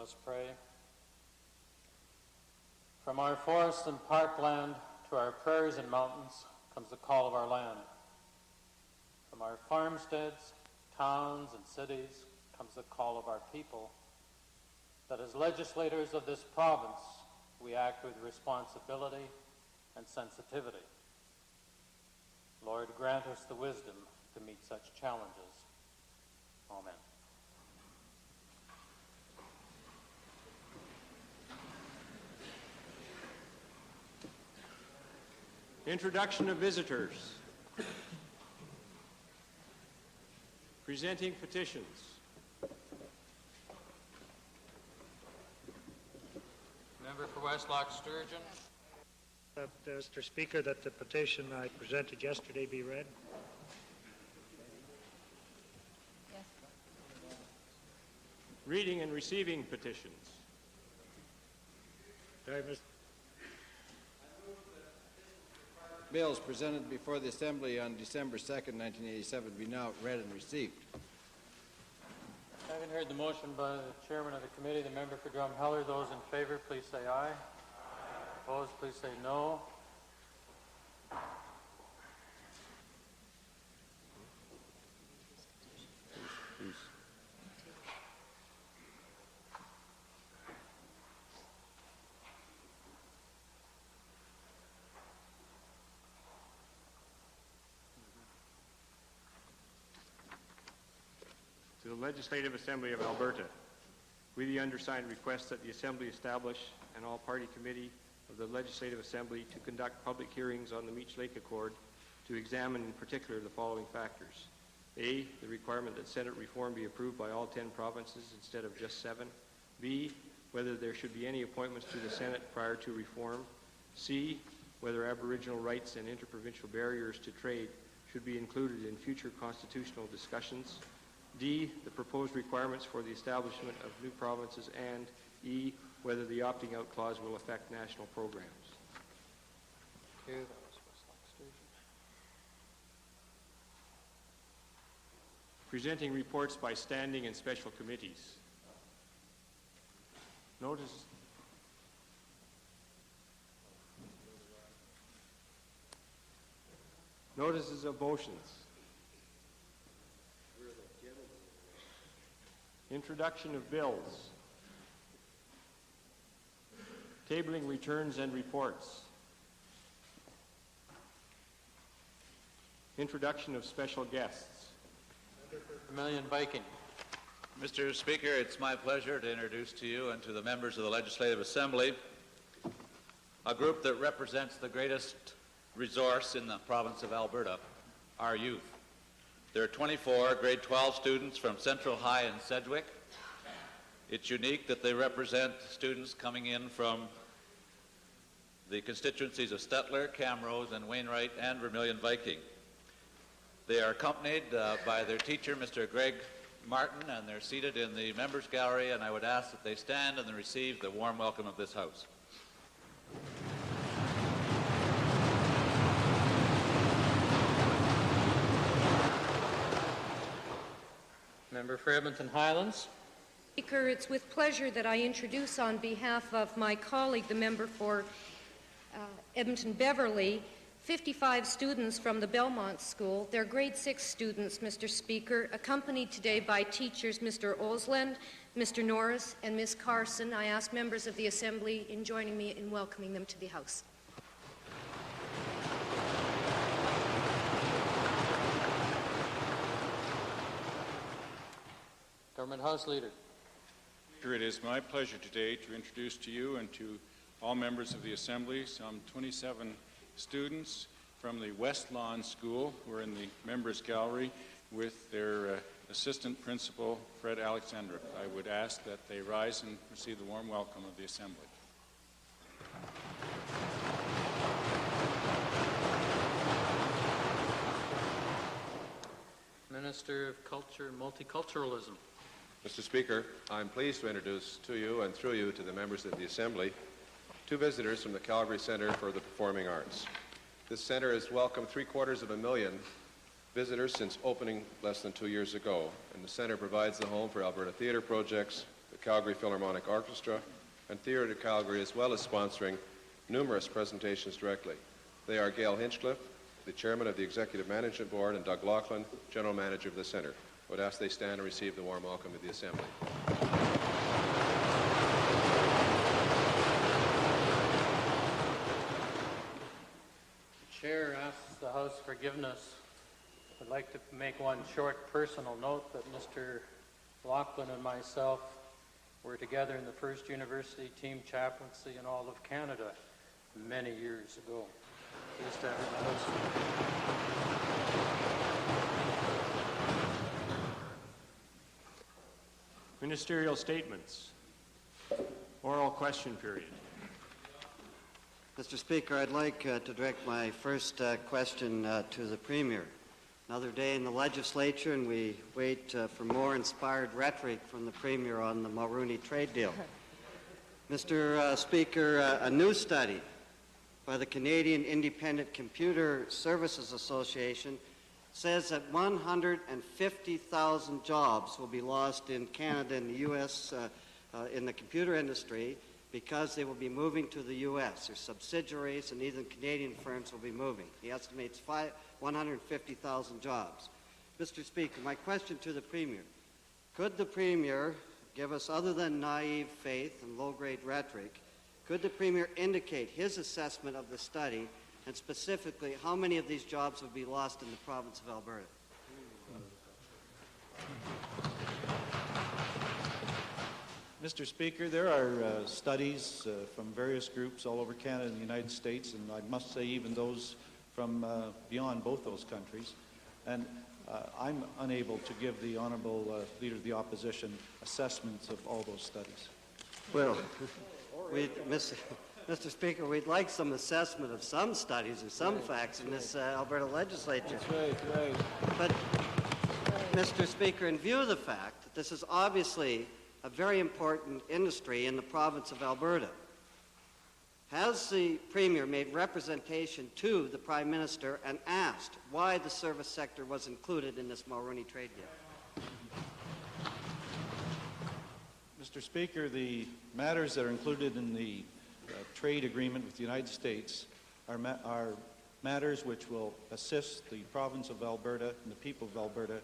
us pray. From our forests and parkland to our prairies and mountains comes the call of our land. From our farmsteads, towns, and cities comes the call of our people, that as legislators of this province, we act with responsibility and sensitivity. Lord, grant us the wisdom to meet such challenges. Amen. Introduction of visitors. Presenting petitions. Member for Westlock Sturgeon. Mr. Speaker, that the petition I presented yesterday be read. Yes. Reading and receiving petitions. Bills presented before the Assembly on December 2nd, 1987 be now read and received. Having heard the motion by the chairman of the committee, the member for Drumheller, those in favor, please say aye. Opposed, please say no. To the Legislative Assembly of Alberta, we the undersigned request that the Assembly establish an all-party committee of the Legislative Assembly to conduct public hearings on the Meech Lake Accord to examine in particular the following factors. A, the requirement that Senate reform be approved by all 10 provinces instead of just 7. B, whether there should be any appointments to the Senate prior to reform. C, whether Aboriginal rights and interprovincial barriers to trade should be included in future constitutional discussions. D, the proposed requirements for the establishment of new provinces, and E, whether the opting out clause will affect national programs. That was Westlock Sturgeon. Presenting reports by standing and special committees. Notices of motions. Introduction of bills. Tabling returns and reports. Introduction of special guests. Vermilion Viking. Mr. Speaker, it's my pleasure to introduce to you and to the members of the Legislative Assembly a group that represents the greatest resource in the province of Alberta, our youth. There are 24 grade 12 students from Central High in Sedgwick. It's unique that they represent students coming in from the constituencies of Stettler, Camrose, and Wainwright, and Vermilion Viking. They are accompanied by their teacher, Mr. Greg Martin, and they're seated in the members' gallery, and I would ask that they stand and receive the warm welcome of this House. Member for Edmonton Highlands. Speaker, it's with pleasure that I introduce on behalf of my colleague, the member for Edmonton Beverly, 55 students from the Belmont School. They're grade 6 students, Mr. Speaker, accompanied today by teachers Mr. Osland, Mr. Norris, and Ms. Carson. I ask members of the Assembly in joining me in welcoming them to the House. Government House Leader. It is my pleasure today to introduce to you and to all members of the Assembly some 27 students from the West Lawn School who are in the members' gallery with their assistant principal, Fred Alexandrov. I would ask that they rise and receive the warm welcome of the Assembly. Minister of Culture and Multiculturalism. Mr. Speaker, I'm pleased to introduce to you and through you to the members of the Assembly two visitors from the Calgary Centre for the Performing Arts. This centre has welcomed 750,000 visitors since opening less than 2 years ago, and the centre provides the home for Alberta theatre projects, the Calgary Philharmonic Orchestra, and Theatre Calgary, as well as sponsoring numerous presentations directly. They are Gail Hinchcliffe, the Chairman of the Executive Management Board, and Doug Laughlin, General Manager of the Centre. I would ask they stand and receive the warm welcome of the Assembly. The Chair asks the House forgiveness. I'd like to make one short personal note that Mr. Laughlin and myself were together in the first university team chaplaincy in all of Canada many years ago. Please stand in the House. Ministerial statements. Oral question period. Mr. Speaker, I'd like to direct my first question to the Premier. Another day in the legislature, and we wait for more inspired rhetoric from the Premier on the Mulroney trade deal. Mr. Speaker, a new study by the Canadian Independent Computer Services Association says that 150,000 jobs will be lost in Canada and the U.S. In the computer industry because they will be moving to the U.S. Their subsidiaries and even Canadian firms will be moving. He estimates 150,000 jobs. Mr. Speaker, my question to the Premier, could the Premier give us, other than naive faith and low-grade rhetoric, could the Premier indicate his assessment of the study and specifically how many of these jobs will be lost in the province of Alberta? Mr. Speaker, there are studies from various groups all over Canada and the United States, and I must say even those from beyond both those countries. And I'm unable to give the Honourable Leader of the Opposition assessments of all those studies. Well, Mr. Speaker, we'd like some assessment of some studies or some facts in this Alberta legislature. That's right. But, Mr. Speaker, in view of the fact that this is obviously a very important industry in the province of Alberta, has the Premier made representation to the Prime Minister and asked why the service sector was included in this Mulroney trade deal? Mr. Speaker, the matters that are included in the trade agreement with the United States are matters which will assist the province of Alberta and the people of Alberta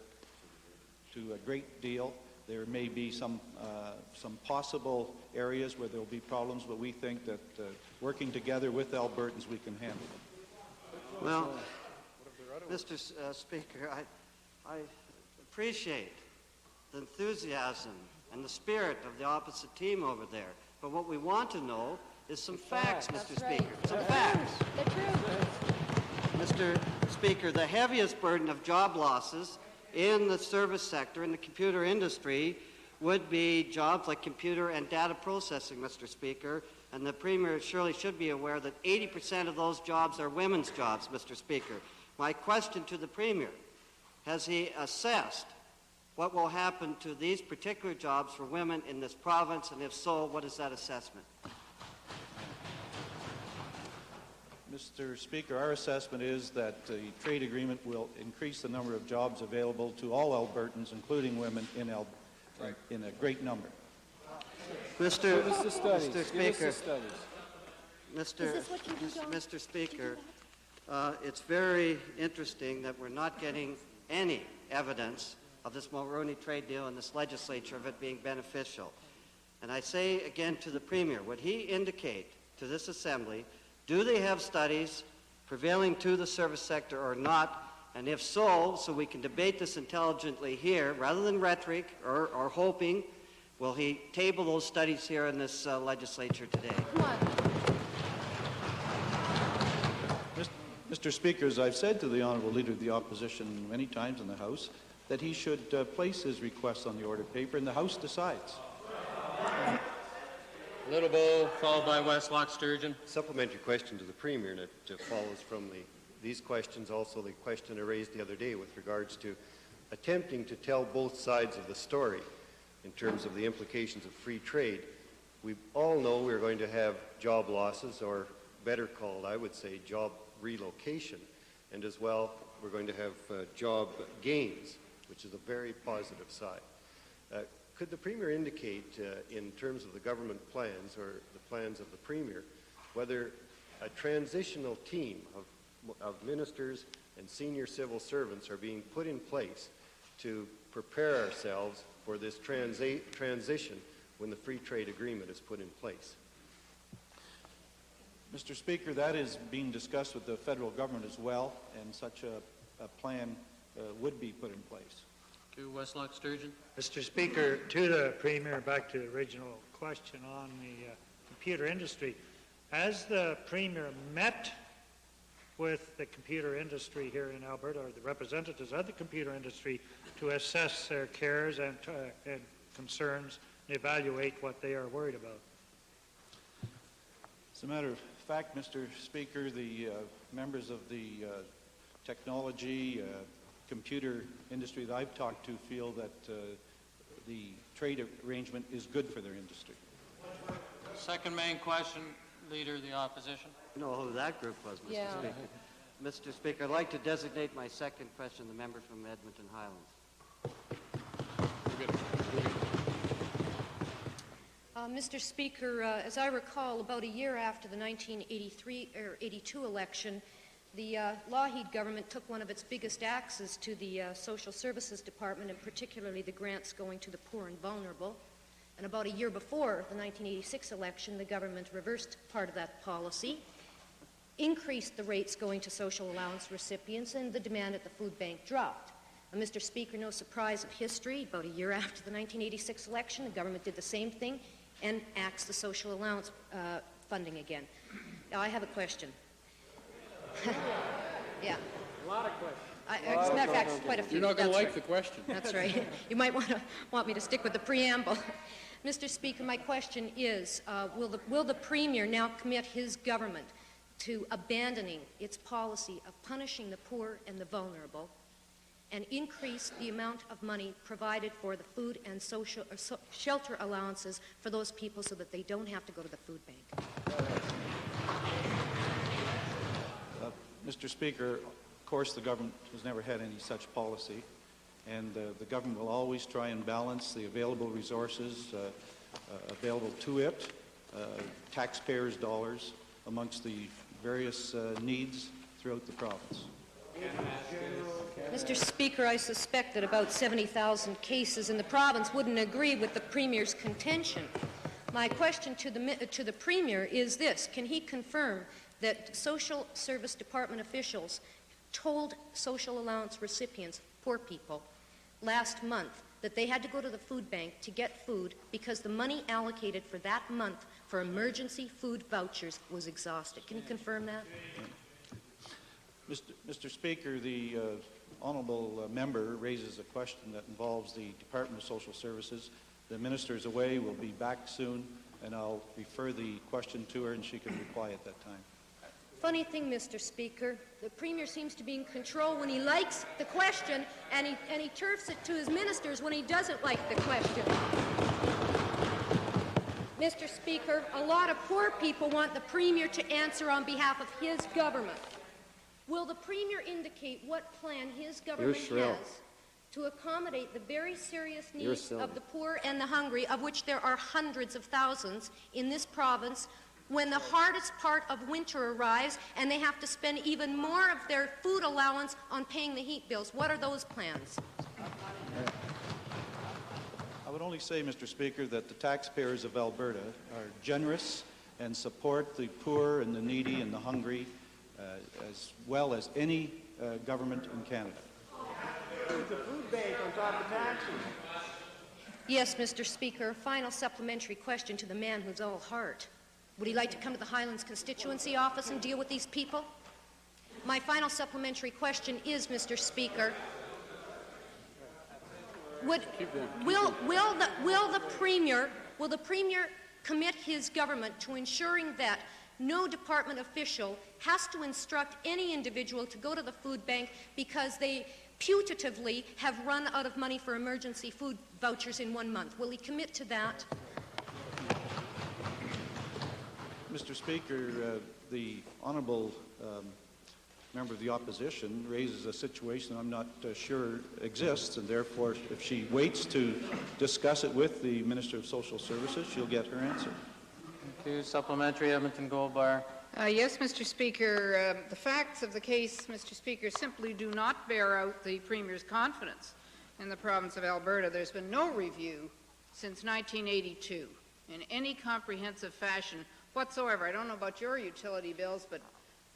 to a great deal. There may be some possible areas where there will be problems, but we think that working together with Albertans, we can handle them. Well, Mr. Speaker, I appreciate the enthusiasm and the spirit of the opposite team over there. But what we want to know is some facts, Mr. Speaker. Some facts. The truth. Mr. Speaker, the heaviest burden of job losses in the service sector, in the computer industry, would be jobs like computer and data processing, Mr. Speaker. And the Premier surely should be aware that 80% of those jobs are women's jobs, Mr. Speaker. My question to the Premier, has he assessed what will happen to these particular jobs for women in this province? And if so, what is that assessment? Mr. Speaker, our assessment is that the trade agreement will increase the number of jobs available to all Albertans, including women, in a great number. Mr. Mr. Speaker, Mr. Speaker, it's very interesting that we're not getting any evidence of this Mulroney trade deal in this legislature of it being beneficial. And I say again to the Premier, would he indicate to this Assembly, do they have studies prevailing to the service sector or not? And if so we can debate this intelligently here, rather than rhetoric or hoping, will he table those studies here in this legislature today? Come on. Mr. Speaker, as I've said to the Honourable Leader of the Opposition many times in the House, that he should place his request on the order paper and the House decides. Littlebull, followed by Westlock Sturgeon. Supplementary question to the Premier, and it follows from these questions, also the question I raised the other day with regards to attempting to tell both sides of the story in terms of the implications of free trade. We all know we're going to have job losses, or better called, I would say, job relocation, and as well we're going to have job gains, which is a very positive side. Could the Premier indicate, in terms of the government plans or the plans of the Premier, whether a transitional team of ministers and senior civil servants are being put in place to prepare ourselves for this transition when the free trade agreement is put in place? Mr. Speaker, that is being discussed with the federal government as well, and such a plan would be put in place. To Westlock Sturgeon. Mr. Speaker, to the Premier, back to the original question on the computer industry. Has the Premier met with the computer industry here in Alberta, or the representatives of the computer industry, to assess their cares and concerns and evaluate what they are worried about? As a matter of fact, Mr. Speaker, the members of the technology, computer industry that I've talked to feel that the trade arrangement is good for their industry. Second main question, Leader of the Opposition. You know who that group was, Mr. Yeah. Speaker. Mr. Speaker, I'd like to designate my second question, the member from Edmonton Highlands. Mr. Speaker, as I recall, about a year after the 1983 or 82 election, the Lougheed government took one of its biggest axes to the Social Services Department, and particularly the grants going to the poor and vulnerable. And about a year before the 1986 election, the government reversed part of that policy, increased the rates going to social allowance recipients, and the demand at the food bank dropped. Mr. Speaker, no surprise of history, about a year after the 1986 election, the government did the same thing and axed the social allowance funding again. Now, I have a question. Yeah. A lot of questions. As a matter of fact, quite a few. You're not going to like right. the question. That's right. You might want me to stick with the preamble. Mr. Speaker, my question is, will the Premier now commit his government to abandoning its policy of punishing the poor and the vulnerable and increase the amount of money provided for the food and shelter allowances for those people so that they don't have to go to the food bank? Mr. Speaker, of course the government has never had any such policy, and the government will always try and balance the available resources available to it, taxpayers' dollars, amongst the various needs throughout the province. Mr. Speaker, I suspect that about 70,000 cases in the province wouldn't agree with the Premier's contention. My question to the Premier is this: can he confirm that Social Service Department officials told social allowance recipients, poor people, last month that they had to go to the food bank to get food because the money allocated for that month for emergency food vouchers was exhausted? Can you confirm that? Mr. Speaker, the honourable member raises a question that involves the Department of Social Services. The minister is away, will be back soon, and I'll refer the question to her and she can reply at that time. Funny thing, Mr. Speaker, the Premier seems to be in control when he likes the question, and he turfs it to his ministers when he doesn't like the question. Mr. Speaker, a lot of poor people want the Premier to answer on behalf of his government. Will the Premier indicate what plan his government has to accommodate the very serious needs of the poor and the hungry, of which there are hundreds of thousands in this province, when the hardest part of winter arrives and they have to spend even more of their food allowance on paying the heat bills? What are those plans? I would only say, Mr. Speaker, that the taxpayers of Alberta are generous and support the poor and the needy and the hungry as well as any government in Canada. It's a food bank on top of taxes. Yes, Mr. Speaker. Final supplementary question to the man who's all heart. Would he like to come to the Highlands constituency office and deal with these people? My final supplementary question is, Mr. Speaker, will the Premier commit his government to ensuring that no department official has to instruct any individual to go to the food bank because they putatively have run out of money for emergency food vouchers in 1 month? Will he commit to that? Mr. Speaker, the honourable member of the opposition raises a situation I'm not sure exists, and therefore if she waits to discuss it with the Minister of Social Services, she'll get her answer. Thank you. Supplementary, Edmonton Goldbar. Yes, Mr. Speaker. The facts of the case, Mr. Speaker, simply do not bear out the Premier's confidence in the province of Alberta. There's been no review since 1982 in any comprehensive fashion whatsoever. I don't know about your utility bills, but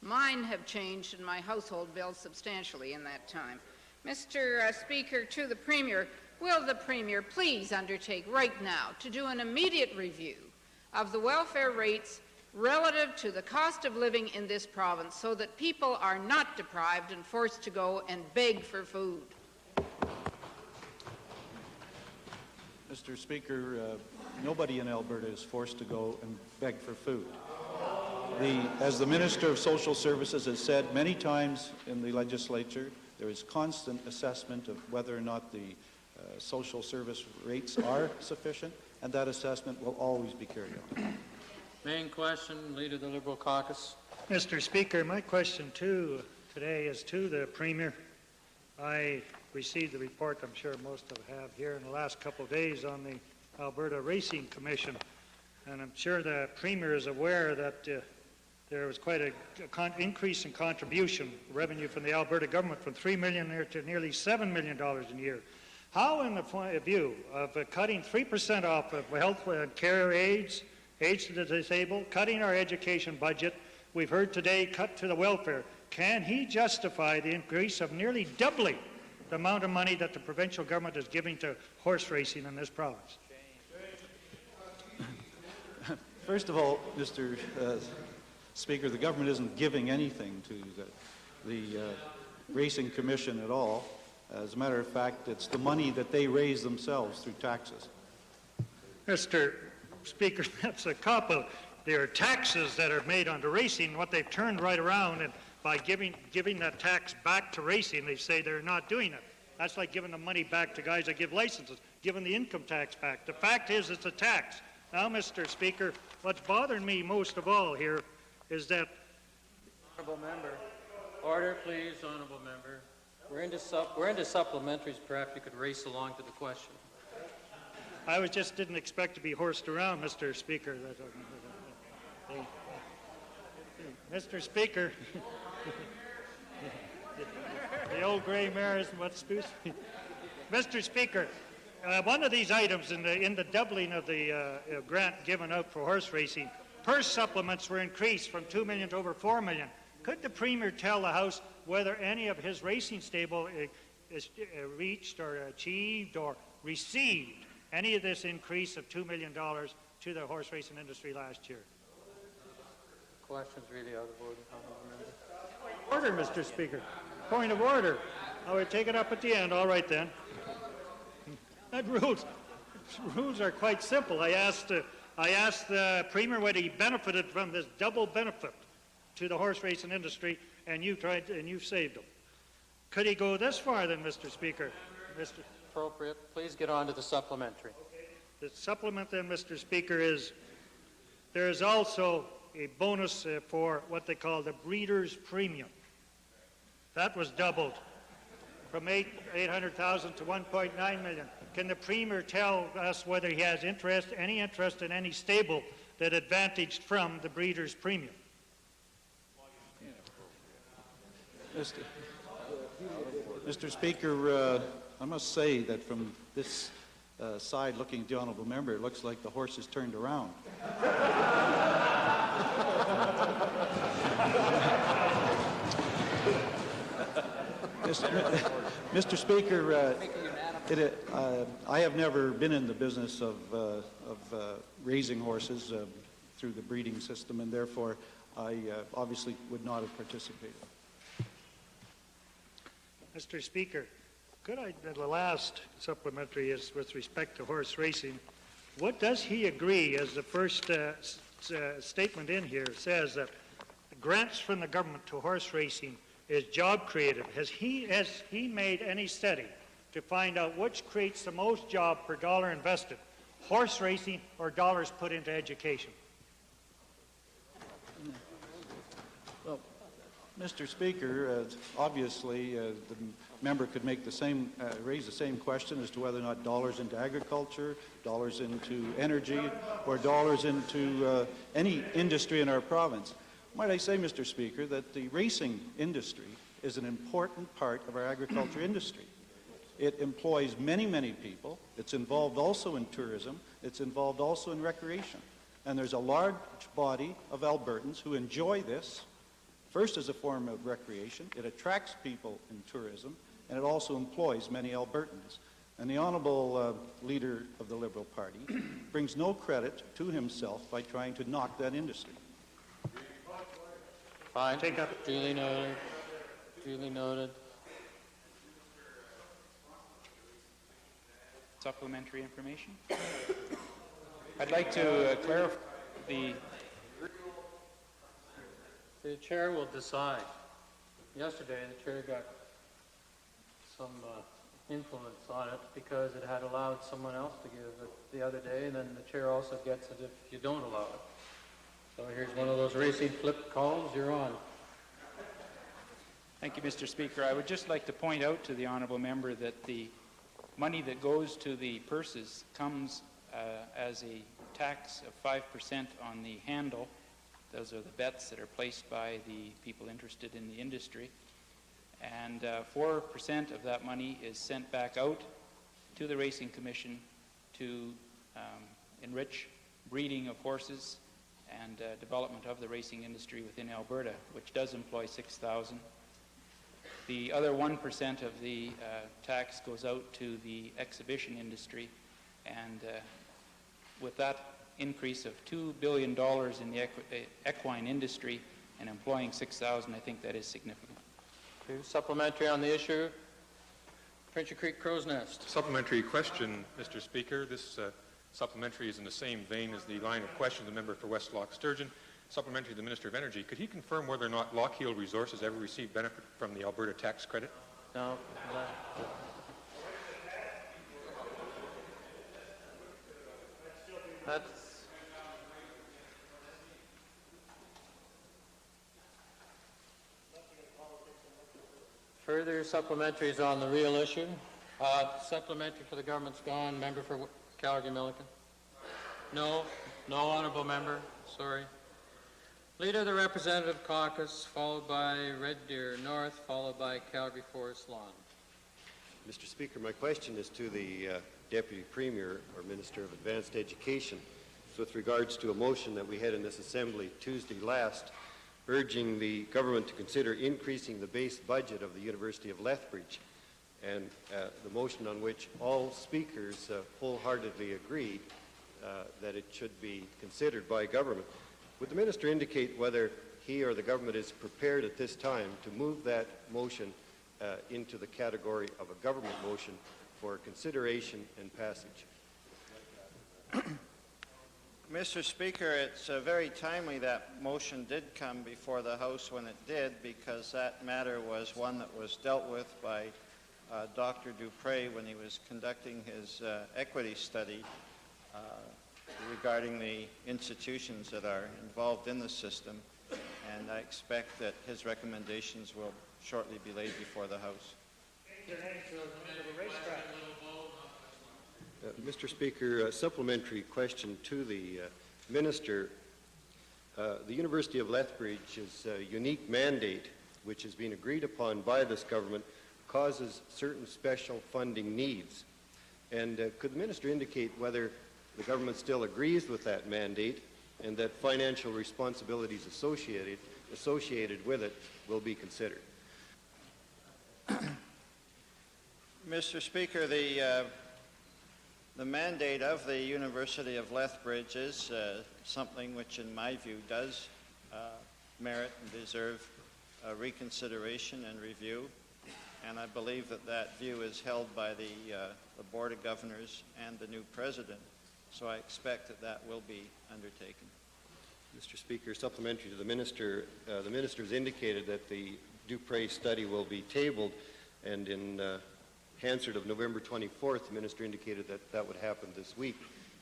mine have changed and my household bills substantially in that time. Mr. Speaker, to the Premier, will the Premier please undertake right now to do an immediate review of the welfare rates relative to the cost of living in this province so that people are not deprived and forced to go and beg for food? Mr. Speaker, nobody in Alberta is forced to go and beg for food. As the Minister of Social Services has said many times in the legislature, there is constant assessment of whether or not the social service rates are sufficient, and that assessment will always be carried out. Main question, Leader of the Liberal Caucus. Mr. Speaker, my question today is to the Premier. I received the report, I'm sure most of you have here in the last couple of days, on the Alberta Racing Commission, and I'm sure the Premier is aware that there was quite an increase in contribution revenue from the Alberta government from $3 million to nearly $7 million a year. How, in the point of view of cutting 3% off of health care aids to the disabled, cutting our education budget, we've heard today cut to the welfare, can he justify the increase of nearly doubling the amount of money that the provincial government is giving to horse racing in this province? First of all, Mr. Speaker, the government isn't giving anything to the Racing Commission at all. As a matter of fact, it's the money that they raise themselves through taxes. Mr. Speaker, that's a couple. There are taxes that are made onto racing, what they've turned right around, and by giving that tax back to racing, they say they're not doing it. That's like giving the money back to guys that give licenses, giving the income tax back. The fact is it's a tax. Now, Mr. Speaker, what's bothering me most of all here is that... Honourable member. Order, please, honourable member. We're into supplementaries. Perhaps you could race along to the question. I just didn't expect to be horsed around, Mr. Speaker. Mr. Speaker, the old gray mare isn't what's Mr. Speaker, one of these items in the doubling of the grant given out for horse racing, purse supplements were increased from $2 million to over $4 million. Could the Premier tell the House whether any of his racing stable reached or achieved or received any of this increase of $2 million to the horse racing industry last year? Questions really out of order, honourable member. Order, Mr. Speaker. Point of order. I would take it up at the end. All right, then. That rules are quite simple. I asked the Premier whether he benefited from this double benefit to the horse racing industry, and you've saved him. Could he go this far, then, Mr. Speaker? Appropriate. Please get on to the supplementary. The supplement, then, Mr. Speaker, is there is also a bonus for what they call the breeder's premium. That was doubled from $800,000 to $1.9 million. Can the Premier tell us whether he has any interest in any stable that advantaged from the breeder's premium? Mr. Speaker, I must say that from this side looking at the honourable member, it looks like the horse is turned around. Mr. Speaker, I have never been in the business of raising horses through the breeding system, and therefore I obviously would not have participated. Mr. Speaker, the last supplementary is with respect to horse racing. What does he agree, as the first statement in here says, that grants from the government to horse racing is job creative? Has he made any study to find out which creates the most job per dollar invested, horse racing or dollars put into education? Well, Mr. Speaker, obviously the member could make the same, raise the same question as to whether or not dollars into agriculture, dollars into energy, or dollars into any industry in our province. Might I say, Mr. Speaker, that the racing industry is an important part of our agriculture industry. It employs many, many people. It's involved also in tourism. It's involved also in recreation. And there's a large body of Albertans who enjoy this, first as a form of recreation. It attracts people in tourism, and it also employs many Albertans. And the honourable leader of the Liberal Party brings no credit to himself by trying to knock that industry. Fine. Take up. Duly noted. Duly noted. Supplementary information. I'd like to clarify the chair will decide. Yesterday, the chair got some influence on it because it had allowed someone else to give it the other day, and then the chair also gets it if you don't allow it. So here's one of those racing flip calls. You're on. Thank you, Mr. Speaker. I would just like to point out to the honourable member that the money that goes to the purses comes as a tax of 5% on the handle. Those are the bets that are placed by the people interested in the industry. And 4% of that money is sent back out to the Racing Commission to enrich breeding of horses and development of the racing industry within Alberta, which does employ 6,000. The other 1% of the tax goes out to the exhibition industry, and with that increase of $2 billion in the equine industry and employing 6,000, I think that is significant. Supplementary on the issue. Prince Creek Crow's Nest. Supplementary question, Mr. Speaker. This supplementary is in the same vein as the line of question of the member for West Loch Sturgeon. Supplementary to the Minister of Energy. Could he confirm whether or not Lockheed Resources ever received benefit from the Alberta tax credit? No. That's further supplementaries on the real issue. Supplementary for the government's gone. Member for Calgary-Milliken. No. No honourable member. Sorry. Leader of the Representative Caucus, followed by Red Deer North, followed by Calgary Forest Lawn. Mr. Speaker, my question is to the Deputy Premier or Minister of Advanced Education. It's with regards to a motion that we had in this Assembly Tuesday last, urging the government to consider increasing the base budget of the University of Lethbridge, and the motion on which all speakers wholeheartedly agreed that it should be considered by government. Would the Minister indicate whether he or the government is prepared at this time to move that motion into the category of a government motion for consideration and passage? Mr. Speaker, it's very timely that motion did come before the House when it did, because that matter was one that was dealt with by Dr. Dupre when he was conducting his equity study regarding the institutions that are involved in the system, and I expect that his recommendations will shortly be laid before the House. Mr. Speaker, a supplementary question to the Minister. The University of Lethbridge's unique mandate, which has been agreed upon by this government, causes certain special funding needs. And could the Minister indicate whether the government still agrees with that mandate and that financial responsibilities associated with it will be considered? Mr. Speaker, the mandate of the University of Lethbridge is something which, in my view, does merit and deserve reconsideration and review, and I believe that that view is held by the Board of Governors and the new President, so I expect that that will be undertaken. Mr. Speaker, supplementary to the Minister has indicated that the Dupre study will be tabled, and in Hansard of November 24th, the Minister indicated that that would happen this week.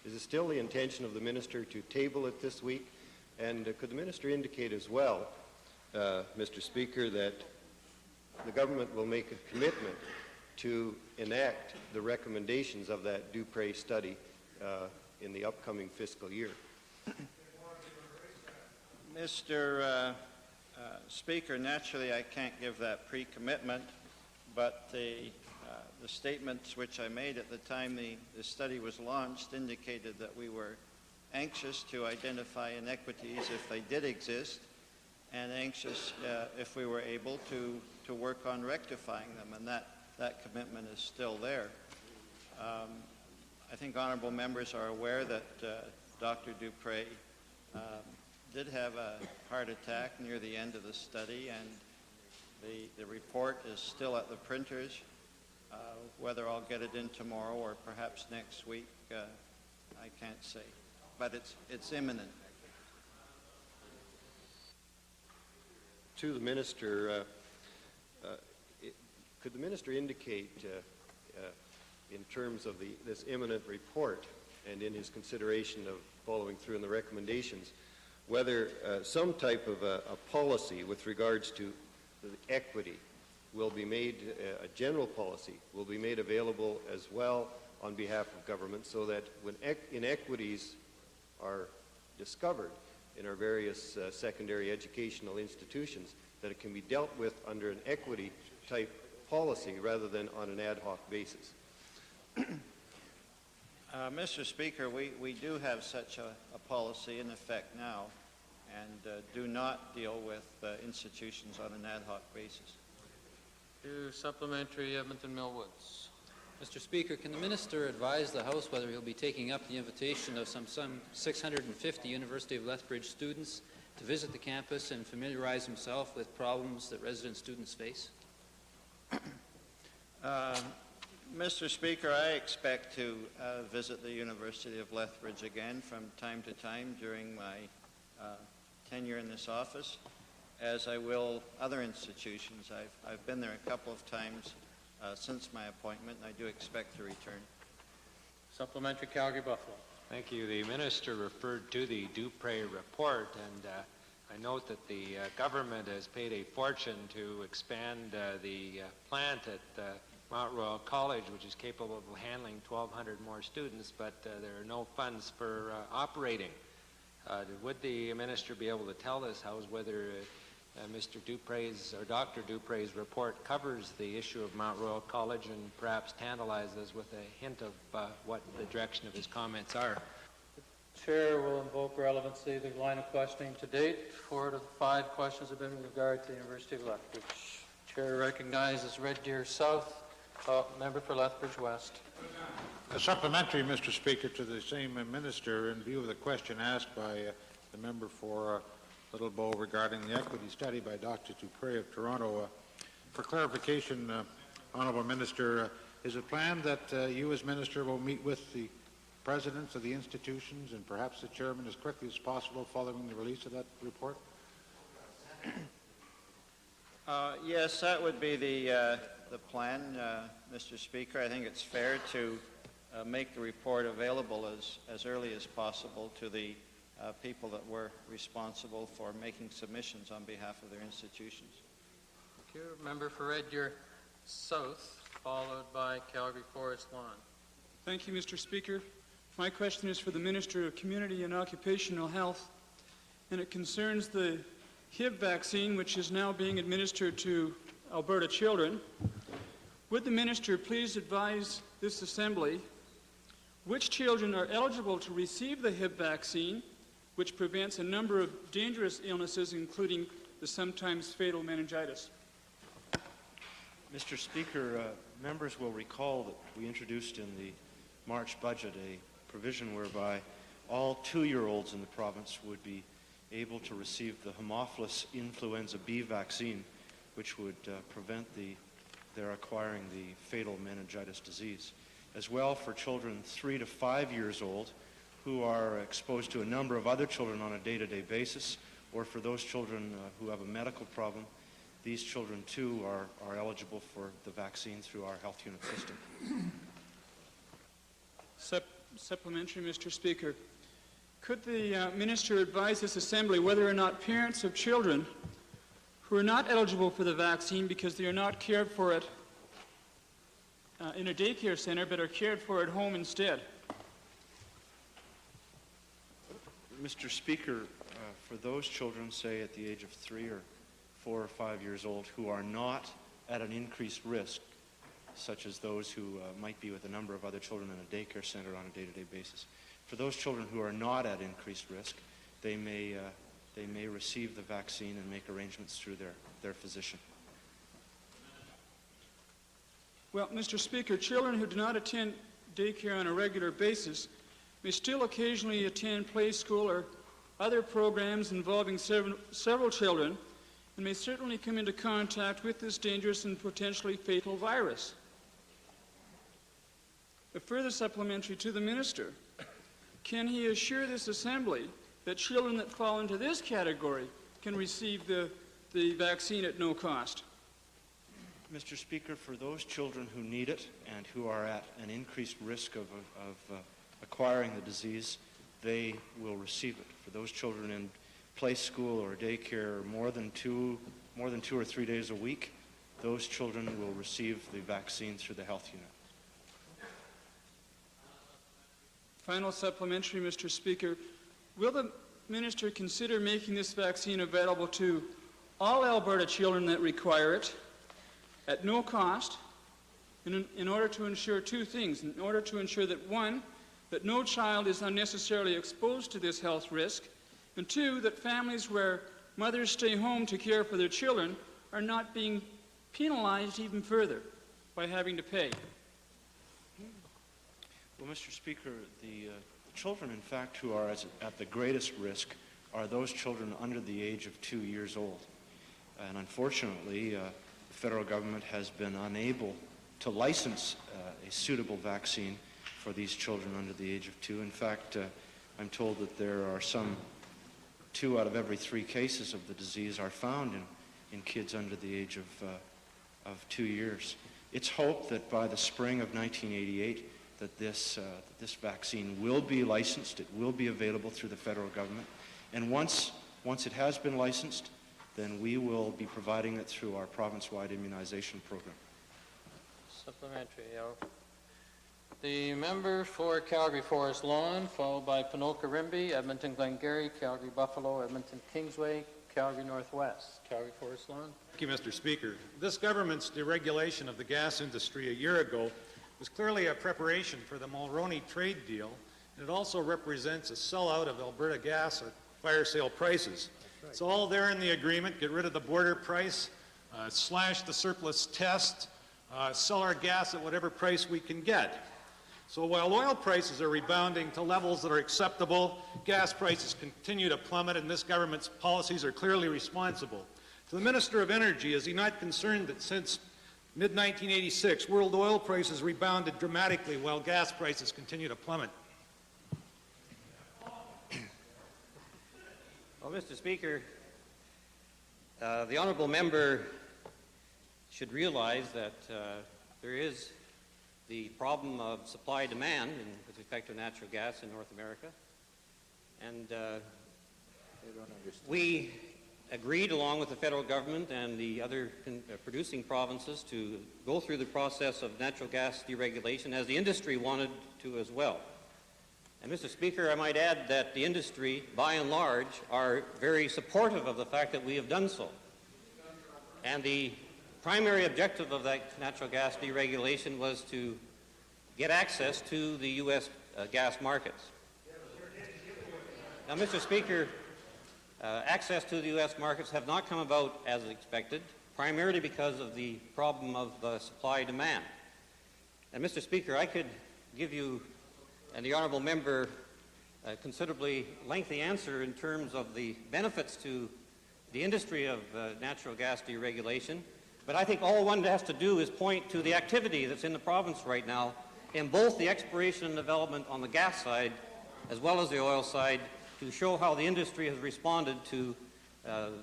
Is it still the intention of the Minister to table it this week? And could the Minister indicate as well Mr. Speaker, that the government will make a commitment to enact the recommendations of that Dupre study in the upcoming fiscal year. Mr. Speaker, naturally I can't give that pre-commitment, but the statements which I made at the time the study was launched indicated that we were anxious to identify inequities if they did exist, and anxious if we were able to work on rectifying them, and that commitment is still there. I think honorable members are aware that Dr. Dupre did have a heart attack near the end of the study, and the report is still at the printers. Whether I'll get it in tomorrow or perhaps next week, I can't say, but it's imminent. To the Minister, could the Minister indicate in terms of this imminent report and in his consideration of following through on the recommendations, whether some type of a policy with regards to the equity will be made, a general policy will be made available as well on behalf of government, so that when inequities are discovered in our various secondary educational institutions, that it can be dealt with under an equity type policy rather than on an ad hoc basis. Mr. Speaker, we do have such a policy in effect now, and do not deal with institutions on an ad hoc basis. To supplementary, Edmonton Millwoods. Mr. Speaker, can the Minister advise the House whether he'll be taking up the invitation of some 650 University of Lethbridge students to visit the campus and familiarize himself with problems that resident students face? Mr. Speaker, I expect to visit the University of Lethbridge again from time to time during my tenure in this office, as I will other institutions. I've been there a couple of times since my appointment, and I do expect to return. Supplementary, Calgary Buffalo. Thank you. The Minister referred to the Dupre report, and I note that the government has paid a fortune to expand the plant at Mount Royal College, which is capable of handling 1,200 more students, but there are no funds for operating. Would the Minister be able to tell this House whether Mr. Dupre's or Dr. Dupre's report covers the issue of Mount Royal College and perhaps tantalize us with a hint of what the direction of his comments are? The Chair will invoke relevancy of the line of questioning to date. 4 of the 5 questions have been with regard to the University of Lethbridge. Chair recognizes Red Deer South, member for Lethbridge West. A supplementary, Mr. Speaker, to the same Minister in view of the question asked by the member for Little Bow regarding the equity study by Dr. Dupre of Toronto. For clarification, Honourable Minister, is it planned that you as Minister will meet with the presidents of the institutions and perhaps the chairman as quickly as possible following the release of that report? Yes, that would be the plan, Mr. Speaker. I think it's fair to make the report available as early as possible to the people that were responsible for making submissions on behalf of their institutions. Thank you. Member for Red Deer South, followed by Calgary Forest Lawn. Thank you, Mr. Speaker. My question is for the Minister of Community and Occupational Health, and it concerns the Hib vaccine, which is now being administered to Alberta children. Would the Minister please advise this Assembly which children are eligible to receive the Hib vaccine, which prevents a number of dangerous illnesses, including the sometimes fatal meningitis? Mr. Speaker, members will recall that we introduced in the March budget a provision whereby all 2-year-olds in the province would be able to receive the Haemophilus influenza B vaccine, which would prevent their acquiring the fatal meningitis disease. As well, for children 3 to 5 years old who are exposed to a number of other children on a day-to-day basis, or for those children who have a medical problem, these children too are eligible for the vaccine through our health unit system. Supplementary, Mr. Speaker. Could the Minister advise this Assembly whether or not parents of children who are not eligible for the vaccine because they are not cared for it in a daycare center, but are cared for at home instead? Mr. Speaker, for those children, say at the age of 3 or 4 or 5 years old, who are not at an increased risk, such as those who might be with a number of other children in a daycare center on a day-to-day basis, for those children who are not at increased risk, they may receive the vaccine and make arrangements through their physician. Well, Mr. Speaker, children who do not attend daycare on a regular basis may still occasionally attend play school or other programs involving several children and may certainly come into contact with this dangerous and potentially fatal virus. A further supplementary to the Minister, can he assure this Assembly that children that fall into this category can receive the vaccine at no cost? Mr. Speaker, for those children who need it and who are at an increased risk of acquiring the disease, they will receive it. For those children in play school or daycare more than 2 or 3 days a week, those children will receive the vaccine through the health unit. Final supplementary, Mr. Speaker. Will the Minister consider making this vaccine available to all Alberta children that require it at no cost in order to ensure two things? In order to ensure that, one, that no child is unnecessarily exposed to this health risk, and two, that families where mothers stay home to care for their children are not being penalized even further by having to pay. Well, Mr. Speaker, the children, in fact, who are at the greatest risk are those children under the age of 2 years old. And unfortunately, the federal government has been unable to license a suitable vaccine for these children under the age of 2. In fact, I'm told that there are some 2 out of every 3 cases of the disease are found in kids under the age of 2 years. It's hoped that by the spring of 1988 that this vaccine will be licensed. It will be available through the federal government. And once it has been licensed, then we will be providing it through our province-wide immunization program. Supplementary. The member for Calgary Forest Lawn, followed by Ponoka-Rimbey, Edmonton Glengarry, Calgary Buffalo, Edmonton Kingsway, Calgary Northwest. Calgary Forest Lawn. Thank you, Mr. Speaker. This government's deregulation of the gas industry a year ago was clearly a preparation for the Mulroney trade deal, and it also represents a sellout of Alberta gas at fire sale prices. Right. It's all there in the agreement. Get rid of the border price, slash the surplus test, sell our gas at whatever price we can get. So while oil prices are rebounding to levels that are acceptable, gas prices continue to plummet, and this government's policies are clearly responsible. To the Minister of Energy, is he not concerned that since mid-1986, world oil prices rebounded dramatically while gas prices continue to plummet? Well, Mr. Speaker, the honourable member should realize that there is the problem of supply-demand with respect to natural gas in North America. And we agreed, along with the federal government and the other producing provinces, to go through the process of natural gas deregulation, as the industry wanted to as well. And Mr. Speaker, I might add that the industry, by and large, are very supportive of the fact that we have done so. And the primary objective of that natural gas deregulation was to get access to the U.S. Gas markets. Now, Mr. Speaker, access to the U.S. markets have not come about as expected, primarily because of the problem of supply-demand. And, Mr. Speaker, I could give you and the honourable member a considerably lengthy answer in terms of the benefits to the industry of natural gas deregulation, but I think all one has to do is point to the activity that's in the province right now in both the exploration and development on the gas side as well as the oil side, to show how the industry has responded to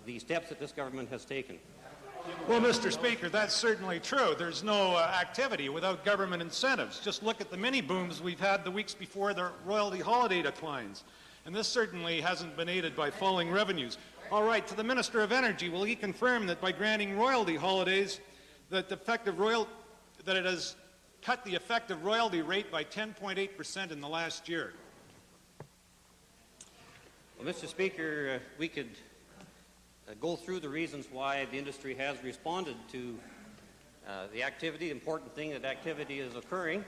the steps that this government has taken. Well, Mr. Speaker, that's certainly true. There's no activity without government incentives. Just look at the mini booms we've had the weeks before the royalty holiday declines. And this certainly hasn't been aided by falling revenues. All right, to the Minister of Energy, will he confirm that by granting royalty holidays, that it has cut the effective royalty rate by 10.8% in the last year? Well, Mr. Speaker, we could go through the reasons why the industry has responded to the activity. The important thing that activity is occurring,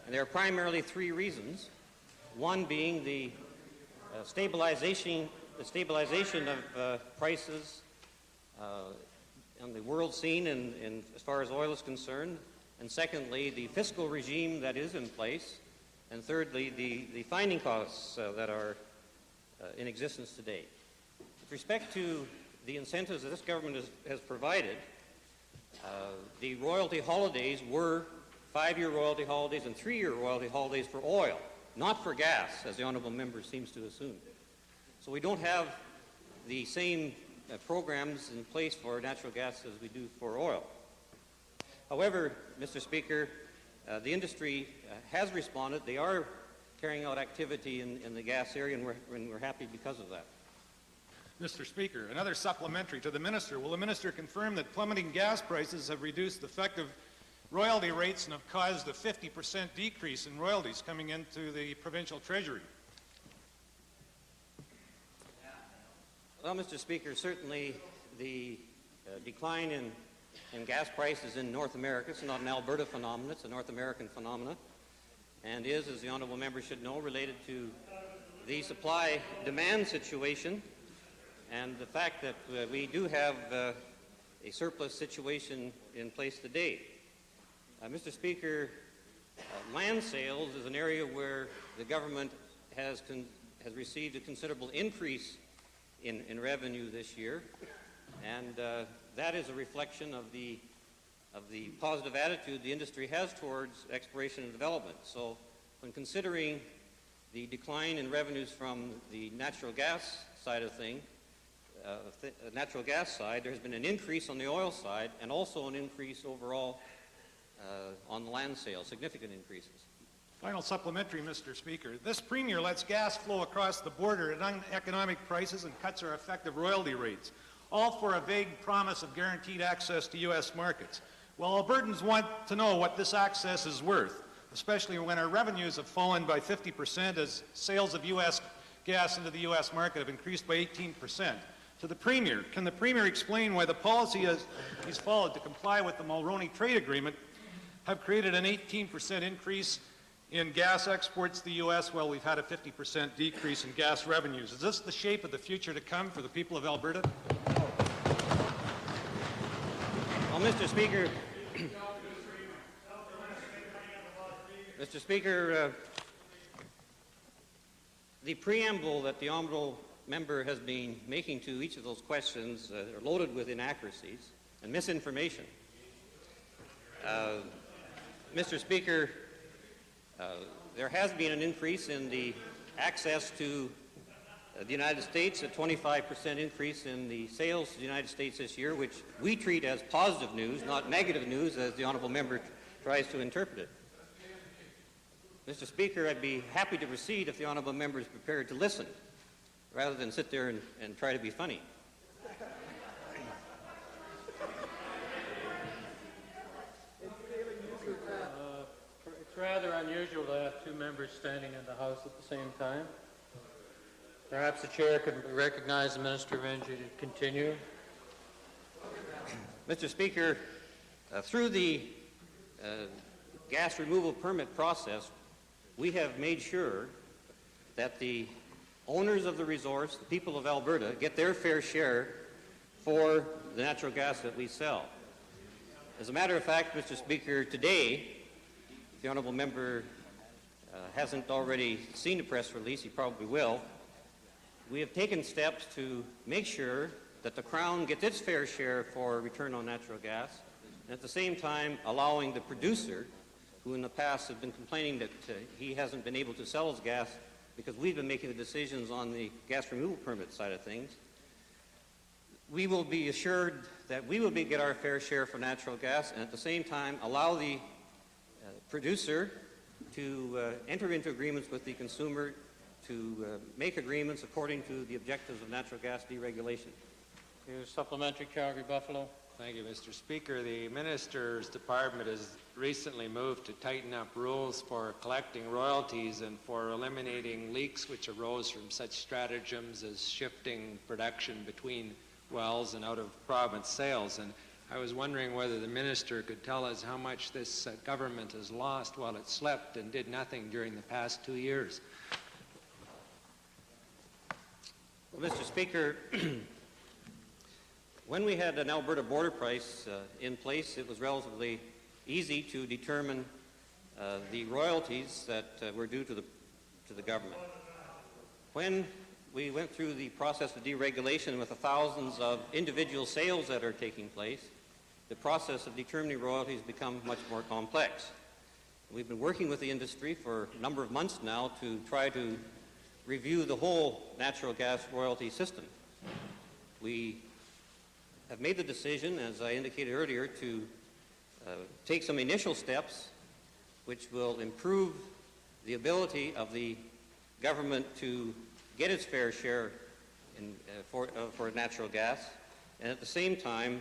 and there are primarily three reasons. One being the stabilization of prices on the world scene in as far as oil is concerned, and secondly, the fiscal regime that is in place, and thirdly, the finding costs that are in existence today. With respect to the incentives that this government has provided, the royalty holidays were 5-year royalty holidays and 3-year royalty holidays for oil, not for gas, as the honourable member seems to assume. So we don't have the same programs in place for natural gas as we do for oil. However, Mr. Speaker, the industry has responded. They are carrying out activity in the gas area, and we're happy because of that. Mr. Speaker, another supplementary to the Minister. Will the Minister confirm that plummeting gas prices have reduced effective royalty rates and have caused a 50% decrease in royalties coming into the provincial treasury? Well, Mr. Speaker, certainly the decline in gas prices in North America, it's not an Alberta phenomenon, it's a North American phenomenon, and is, as the honourable member should know, related to the supply-demand situation and the fact that we do have a surplus situation in place today. Mr. Speaker, land sales is an area where the government has received a considerable increase in revenue this year, and that is a reflection of the positive attitude the industry has towards exploration and development. So when considering the decline in revenues from the natural gas side of things, natural gas side, there's been an increase on the oil side and also an increase overall on the land sales, significant increases. Final supplementary, Mr. Speaker. This Premier lets gas flow across the border at uneconomic prices and cuts our effective royalty rates, all for a vague promise of guaranteed access to U.S. markets. Well, Albertans want to know what this access is worth, especially when our revenues have fallen by 50% as sales of U.S. gas into the U.S. market have increased by 18%. To the Premier, can the Premier explain why the policy he's followed to comply with the Mulroney trade agreement have created an 18% increase in gas exports to the U.S. while we've had a 50% decrease in gas revenues? Is this the shape of the future to come for the people of Alberta? Well, Mr. Speaker, Mr. Speaker, the preamble that the honourable member has been making to each of those questions are loaded with inaccuracies and misinformation. Mr. Speaker, there has been an increase in the access to the United States, a 25% increase in the sales to the United States this year, which we treat as positive news, not negative news, as the honourable member tries to interpret it. Mr. Speaker, I'd be happy to proceed if the honourable member is prepared to listen, rather than sit there and try to be funny. It's rather unusual to have two members standing in the House at the same time. Perhaps the chair could recognize the Minister of Energy to continue. Mr. Speaker, through the gas removal permit process, we have made sure that the owners of the resource, the people of Alberta, get their fair share for the natural gas that we sell. As a matter of fact, Mr. Speaker, today, if the honourable member hasn't already seen the press release, he probably will, we have taken steps to make sure that the Crown gets its fair share for return on natural gas, and at the same time allowing the producer, who in the past has been complaining that he hasn't been able to sell his gas because we've been making the decisions on the gas removal permit side of things, we will be assured that we will get our fair share for natural gas, and at the same time allow the producer to enter into agreements with the consumer to make agreements according to the objectives of natural gas deregulation. Supplementary, Calgary Buffalo. Thank you, Mr. Speaker. The Minister's Department has recently moved to tighten up rules for collecting royalties and for eliminating leaks which arose from such stratagems as shifting production between wells and out-of-province sales. And I was wondering whether the Minister could tell us how much this government has lost while it slept and did nothing during the past 2 years. Well, Mr. Speaker, when we had an Alberta border price in place, it was relatively easy to determine the royalties that were due to the government. When we went through the process of deregulation with the thousands of individual sales that are taking place, the process of determining royalties become much more complex. We've been working with the industry for a number of months now to try to review the whole natural gas royalty system. We have made the decision, as I indicated earlier, to take some initial steps which will improve the ability of the government to get its fair share for natural gas, and at the same time,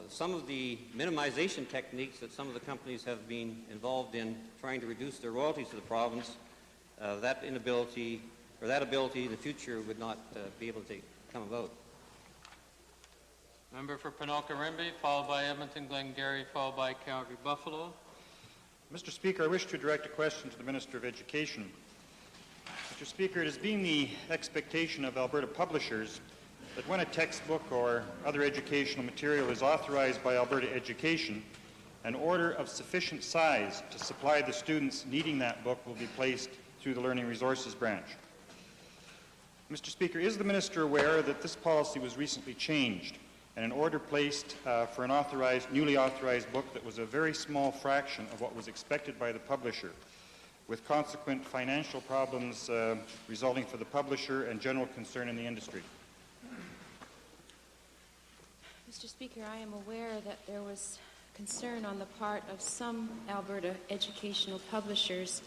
some of the minimization techniques that some of the companies have been involved in trying to reduce their royalties to the province, that ability in the future would not be able to come about. Member for Penoka-Rimbey, followed by Edmonton-Glengarry, followed by Calgary-Buffalo. Mr. Speaker, I wish to direct a question to the Minister of Education. Mr. Speaker, it has been the expectation of Alberta publishers that when a textbook or other educational material is authorized by Alberta Education, an order of sufficient size to supply the students needing that book will be placed through the Learning Resources branch. Mr. Speaker, is the Minister aware that this policy was recently changed and an order placed for an newly authorized book that was a very small fraction of what was expected by the publisher, with consequent financial problems resulting for the publisher and general concern in the industry? Mr. Speaker, I am aware that there was concern on the part of some Alberta educational publishers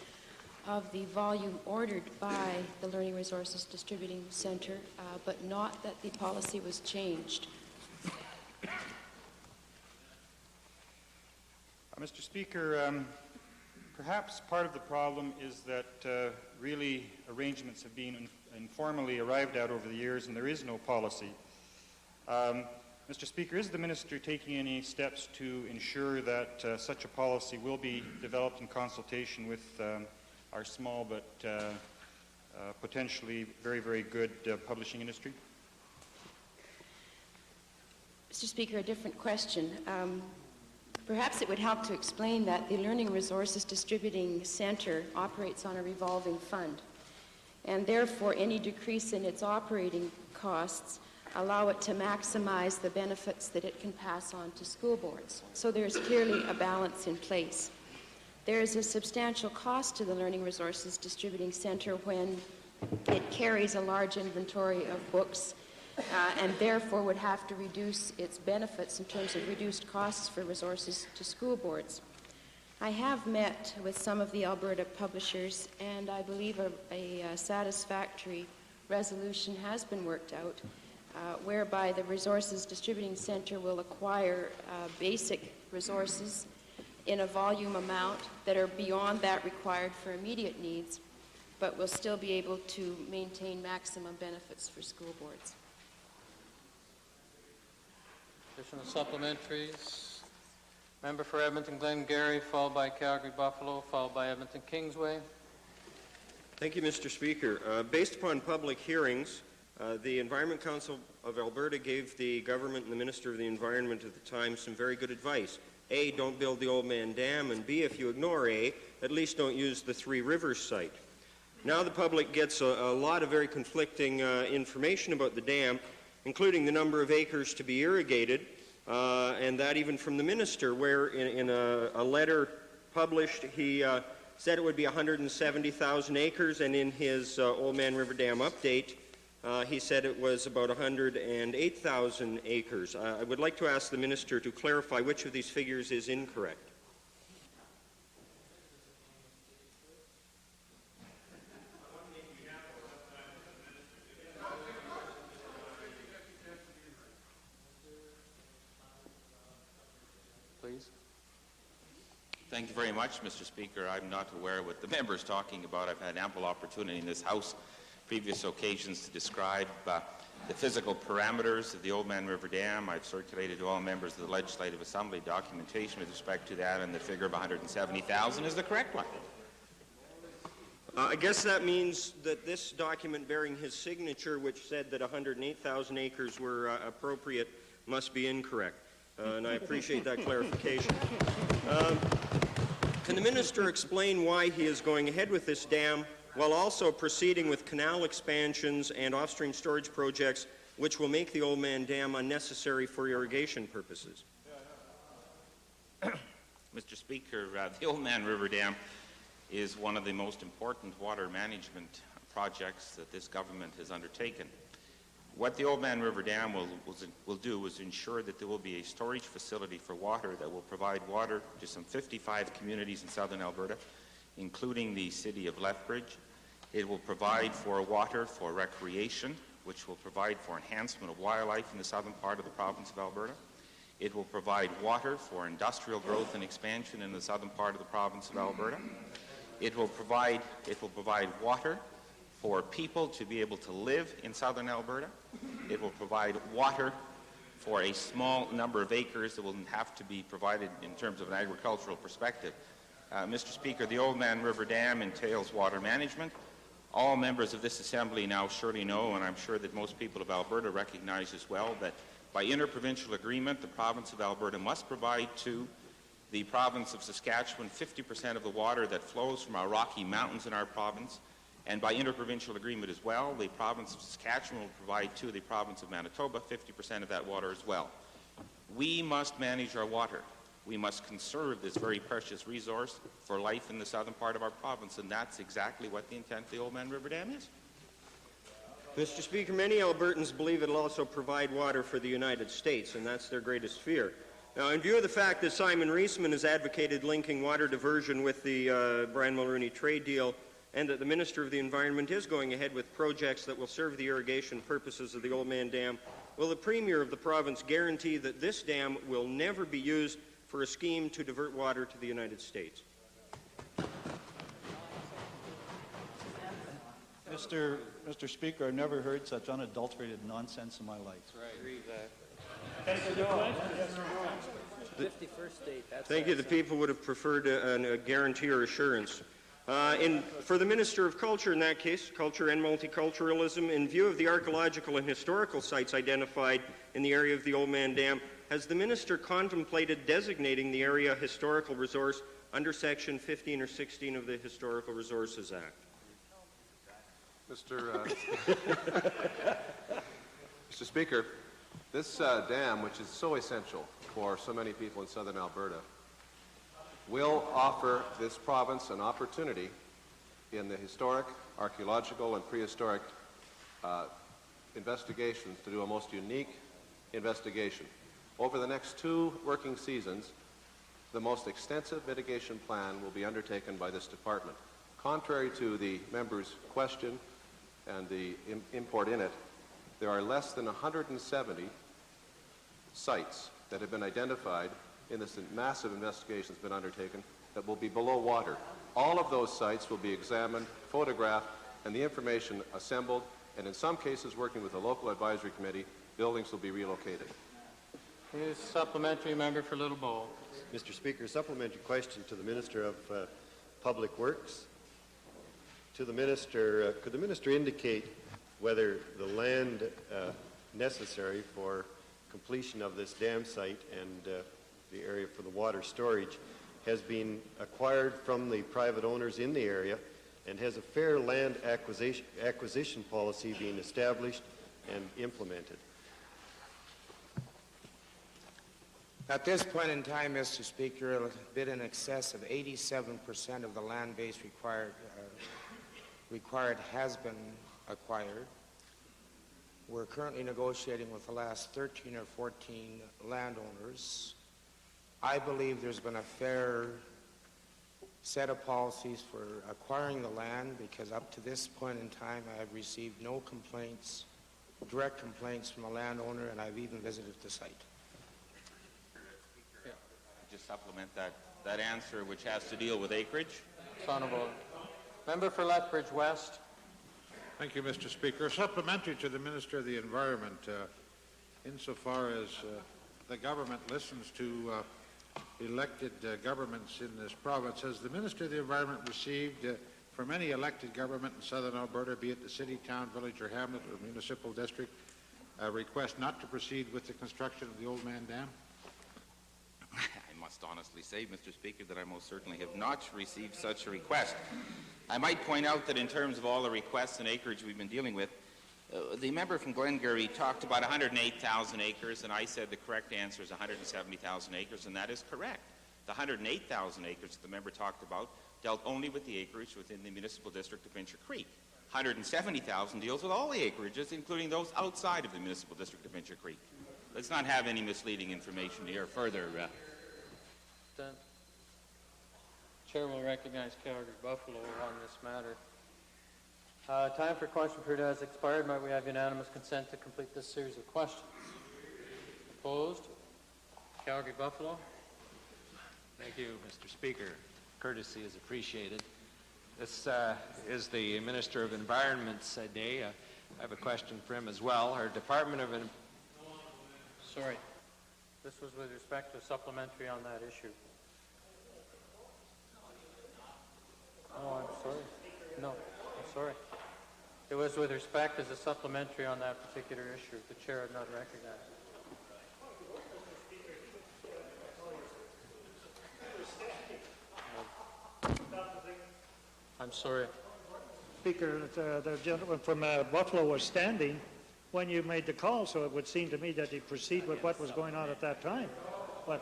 of the volume ordered by the Learning Resources Distributing Centre, but not that the policy was changed. Mr. Speaker, perhaps part of the problem is that really arrangements have been informally arrived at over the years and there is no policy. Mr. Speaker, is the Minister taking any steps to ensure that such a policy will be developed in consultation with our small but potentially very, very good publishing industry? Mr. Speaker, a different question. Perhaps it would help to explain that the Learning Resources Distributing Centre operates on a revolving fund, and therefore any decrease in its operating costs allow it to maximize the benefits that it can pass on to school boards. So there's clearly a balance in place. There is a substantial cost to the Learning Resources Distributing Centre when it carries a large inventory of books and therefore would have to reduce its benefits in terms of reduced costs for resources to school boards. I have met with some of the Alberta publishers, and I believe a satisfactory resolution has been worked out whereby the Resources Distributing Centre will acquire basic resources in a volume amount that are beyond that required for immediate needs, but will still be able to maintain maximum benefits for school boards. Additional supplementaries. Member for Edmonton-Glengarry, followed by Calgary-Buffalo, followed by Edmonton-Kingsway. Thank you, Mr. Speaker. Based upon public hearings, the Environment Council of Alberta gave the government and the Minister of the Environment at the time some very good advice. A, don't build the Old Man Dam, and B, if you ignore A, at least don't use the Three Rivers site. Now the public gets a lot of very conflicting information about the dam, including the number of acres to be irrigated, and that even from the Minister, where in a letter published, he said it would be 170,000 acres, and in his Old Man River Dam update, he said it was about 108,000 acres. I would like to ask the Minister to clarify which of these figures is incorrect. Thank you very much, Mr. Speaker. I'm not aware what the member is talking about. I've had ample opportunity in this House previous occasions to describe the physical parameters of the Oldman River Dam. I've circulated to all members of the Legislative Assembly documentation with respect to that, and the figure of 170,000 is the correct one. I guess that means that this document bearing his signature, which said that 108,000 acres were appropriate, must be incorrect. And I appreciate that clarification. Can the minister explain why he is going ahead with this dam while also proceeding with canal expansions and off-stream storage projects which will make the Oldman Dam unnecessary for irrigation purposes? Mr. Speaker, the Oldman River Dam is one of the most important water management projects that this government has undertaken. What the Oldman River Dam will do is ensure that there will be a storage facility for water that will provide water to some 55 communities in southern Alberta, including the city of Lethbridge. It will provide for water for recreation, which will provide for enhancement of wildlife in the southern part of the province of Alberta. It will provide water for industrial growth and expansion in the southern part of the province of Alberta. It will provide water for people to be able to live in southern Alberta. It will provide water for a small number of acres that will have to be provided in terms of an agricultural perspective. Mr. Speaker, the Oldman River Dam entails water management. All members of this Assembly now surely know, and I'm sure that most people of Alberta recognize as well, that by interprovincial agreement, the province of Alberta must provide to the province of Saskatchewan 50% of the water that flows from our Rocky Mountains in our province. And by interprovincial agreement as well, the province of Saskatchewan will provide to the province of Manitoba 50% of that water as well. We must manage our water. We must conserve this very precious resource for life in the southern part of our province, and that's exactly what the intent of the Oldman River Dam is. Mr. Speaker, many Albertans believe it will also provide water for the United States, and that's their greatest fear. Now, in view of the fact that Simon Reisman has advocated linking water diversion with the Brian Mulroney trade deal, and that the Minister of the Environment is going ahead with projects that will serve the irrigation purposes of the Oldman Dam, will the Premier of the province guarantee that this dam will never be used for a scheme to divert water to the United States? Mr. Speaker, I've never heard such unadulterated nonsense in my life. Thank you. The people would have preferred a guarantee or assurance. For the Minister of Culture, in that case, Culture and Multiculturalism, in view of the archaeological and historical sites identified in the area of the Oldman Dam, has the Minister contemplated designating the area a historical resource under Section 15 or 16 of the Historical Resources Act? Mr. Speaker, this dam, which is so essential for so many people in southern Alberta, will offer this province an opportunity in the historic, archaeological, and prehistoric investigations to do a most unique investigation. Over the next 2 working seasons, the most extensive mitigation plan will be undertaken by this department. Contrary to the member's question and the import in it, there are less than 170 sites that have been identified in this massive investigation that's been undertaken that will be below water. All of those sites will be examined, photographed, and the information assembled, and in some cases, working with the local advisory committee, buildings will be relocated. Here's supplementary member for Little Bowl. Mr. Speaker, supplementary question to the Minister of Public Works. To the Minister, could the Minister indicate whether the land necessary for completion of this dam site and the area for the water storage has been acquired from the private owners in the area, and has a fair land acquisition policy being established and implemented? At this point in time, Mr. Speaker, a bit in excess of 87% of the land base required has been acquired. We're currently negotiating with the last 13 or 14 landowners. I believe there's been a fair set of policies for acquiring the land, because up to this point in time I have received no complaints, direct complaints from a landowner, and I've even visited the site. Just supplement that that answer which has to deal with acreage. Honourable member for Lethbridge West. Thank you, Mr. Speaker. Supplementary to the Minister of the Environment, insofar as the government listens to elected governments in this province, has the Minister of the Environment received from any elected government in southern Alberta, be it the city, town, village, or hamlet, or municipal district, a request not to proceed with the construction of the Old Man Dam? I must honestly say, Mr. Speaker, that I most certainly have not received such a request. I might point out that in terms of all the requests and acreage we've been dealing with, the member from Glengarry talked about 108,000 acres, and I said the correct answer is 170,000 acres, and that is correct. The 108,000 acres that the member talked about dealt only with the acreage within the municipal district of Pincher Creek. 170,000 deals with all the acreages, including those outside of the municipal district of Pincher Creek. Let's not have any misleading information here further. Done. Chair will recognize Calgary Buffalo on this matter. Time for question period has expired. Might we have unanimous consent to complete this series of questions? Opposed? Calgary Buffalo. Thank you, Mr. Speaker. Courtesy is appreciated. This is the Minister of Environment's day. I have a question for him as well. Our Department of... Sorry. This was with respect to a supplementary on that issue. Oh, I'm sorry. No, I'm sorry. It was with respect as a supplementary on that particular issue. The chair had not recognized it. I'm sorry. Speaker, the gentleman from Buffalo was standing when you made the call, so it would seem to me that he proceed with what was going on at that time. But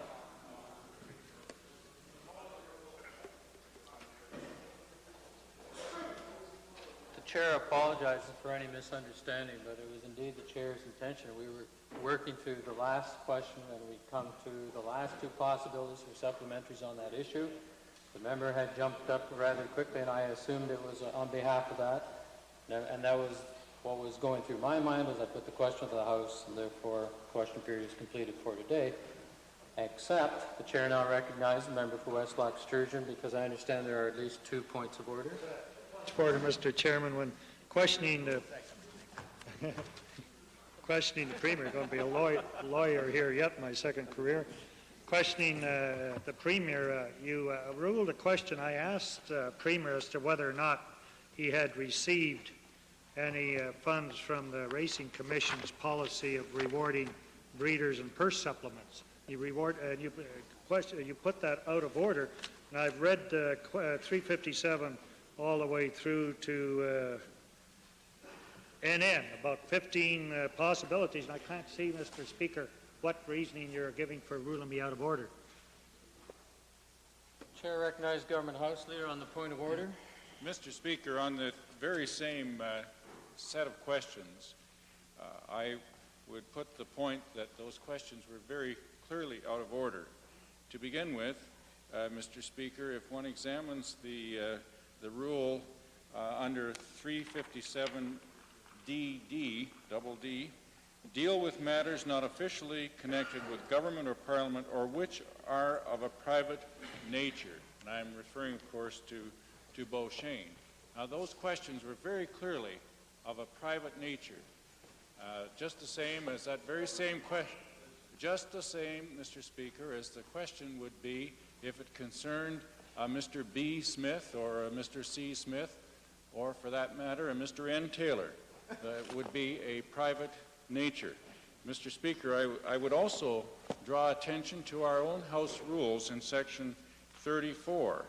the chair apologizes for any misunderstanding, but it was indeed the chair's intention. We were working through the last question, and we come to the last two possibilities for supplementaries on that issue. The member had jumped up rather quickly, and I assumed it was on behalf of that. And that was what was going through my mind as I put the question to the House, and therefore question period is completed for today. Except the chair now recognizes the member for West Loch Sturgeon, because I understand there are at least 2 points of order. order, Mr. Chairman, when questioning the questioning the Premier, going to be a lawyer here yet in my second career. Questioning the Premier, you ruled a question I asked Premier as to whether or not he had received any funds from the Racing Commission's policy of rewarding breeders and purse supplements. You put that out of order, and I've read 357 all the way through to NN, about 15 possibilities, and I can't see, Mr. Speaker, what reasoning you're giving for ruling me out of order. Chair recognizes Government House Leader on the point of order. Mr. Speaker, on the very same set of questions, I would put the point that those questions were very clearly out of order. To begin with, Mr. Speaker, if one examines the rule under 357 DD, double D, deal with matters not officially connected with government or parliament or which are of a private nature. And I'm referring, of course, to Beauchesne. Now, those questions were very clearly of a private nature. Just the same as that very same question, just the same, Mr. Speaker, as the question would be if it concerned Mr. B. Smith or Mr. C. Smith, or for that matter, a Mr. N. Taylor. That would be a private nature. Mr. Speaker, I would also draw attention to our own House rules in section 34,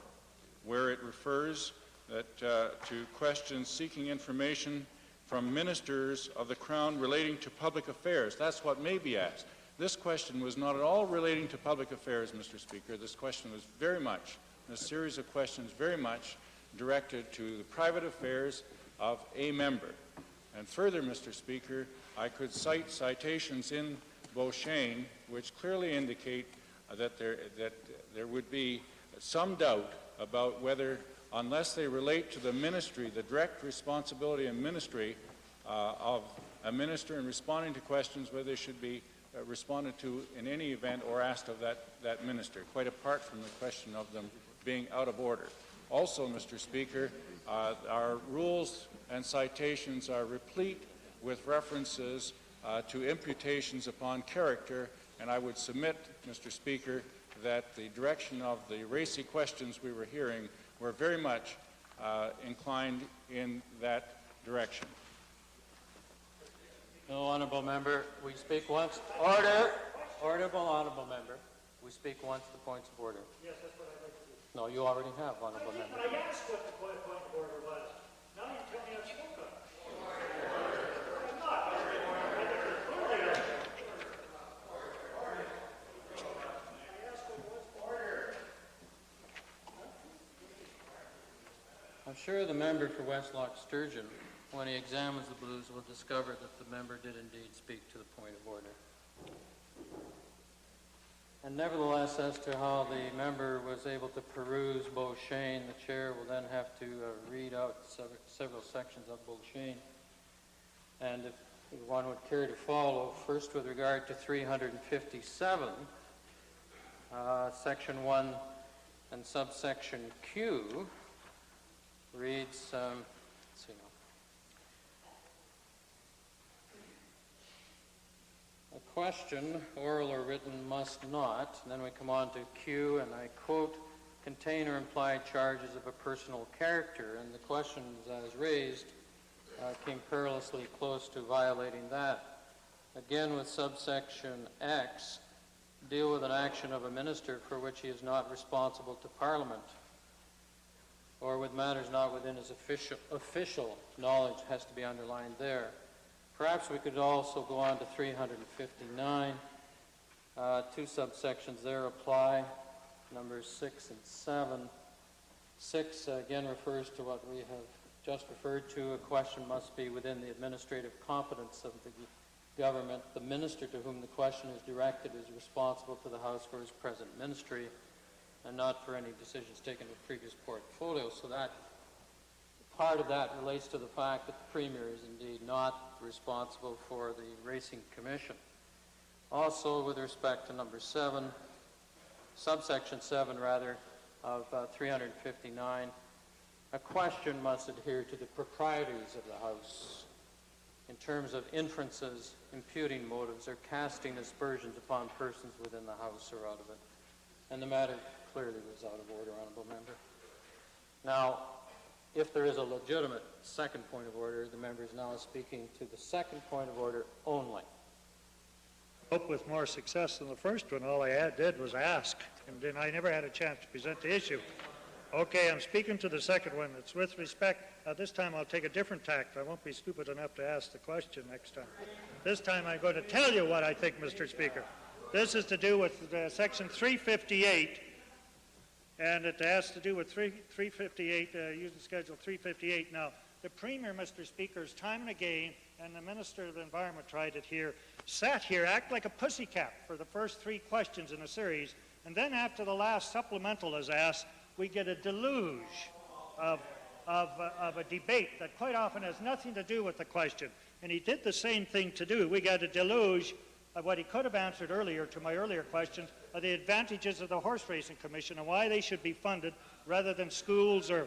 where it refers that, to questions seeking information from ministers of the Crown relating to public affairs. That's what may be asked. This question was not at all relating to public affairs, Mr. Speaker. This question was very much, a series of questions very much directed to the private affairs of a member. And further, Mr. Speaker, I could cite citations in Beauchesne which clearly indicate that there would be some doubt about whether, unless they relate to the ministry, the direct responsibility and ministry of a minister in responding to questions, whether they should be responded to in any event or asked of that minister, quite apart from the question of them being out of order. Also, Mr. Speaker, our rules and citations are replete with references to imputations upon character, and I would submit, Mr. Speaker, that the direction of the racy questions we were hearing were very much inclined in that direction. No, honourable member. We speak once. Order. Honourable member. We speak once the points of order. Yes, that's what I'd like to do. No, you already have, honourable member. I asked what the point of order was. Now you tell me I've spoken. I'm not. I'm sure the member for Westlock Sturgeon, when he examines the blues, will discover that the member did indeed speak to the point of order. And nevertheless, as to how the member was able to peruse Beauchesne, the chair will then have to read out several sections of Beauchesne. And if one would care to follow, first with regard to 357, section 1 and subsection Q reads, let's see now. A question, oral or written, must not, and then we come on to Q, and I quote, contain or imply charges of a personal character, and the questions as raised came perilously close to violating that. Again, with subsection X, deal with an action of a minister for which he is not responsible to Parliament, or with matters not within his official knowledge, has to be underlined there. Perhaps we could also go on to 359. Two subsections there apply, numbers 6 and 7. 6 again refers to what we have just referred to. A question must be within the administrative competence of the government. The minister to whom the question is directed is responsible to the House for his present ministry and not for any decisions taken with previous portfolios. So that part of that relates to the fact that the Premier is indeed not responsible for the Racing Commission. Also, with respect to number 7, subsection 7 rather, of 359, a question must adhere to the proprieties of the House in terms of inferences, imputing motives, or casting aspersions upon persons within the House or out of it. And the matter clearly was out of order, honourable member. Now, if there is a legitimate second point of order, the member is now speaking to the second point of order only. Hope with more success than the first one. All I did was ask, and then I never had a chance to present the issue. Okay, I'm speaking to the second one. It's with respect. This time I'll take a different tact. I won't be stupid enough to ask the question next time. This time I'm going to tell you what I think, Mr. Speaker. This is to do with section 358, and it has to do with 358, using Schedule 358. Now, the Premier, Mr. Speaker, is time and again, and the Minister of the Environment tried it here, sat here, act like a pussycat for the first 3 questions in a series, and then after the last supplemental is asked, we get a deluge of a debate that quite often has nothing to do with the question. And he did the same thing to do. We got a deluge of what he could have answered earlier to my earlier questions, are the advantages of the Horse Racing Commission and why they should be funded rather than schools or,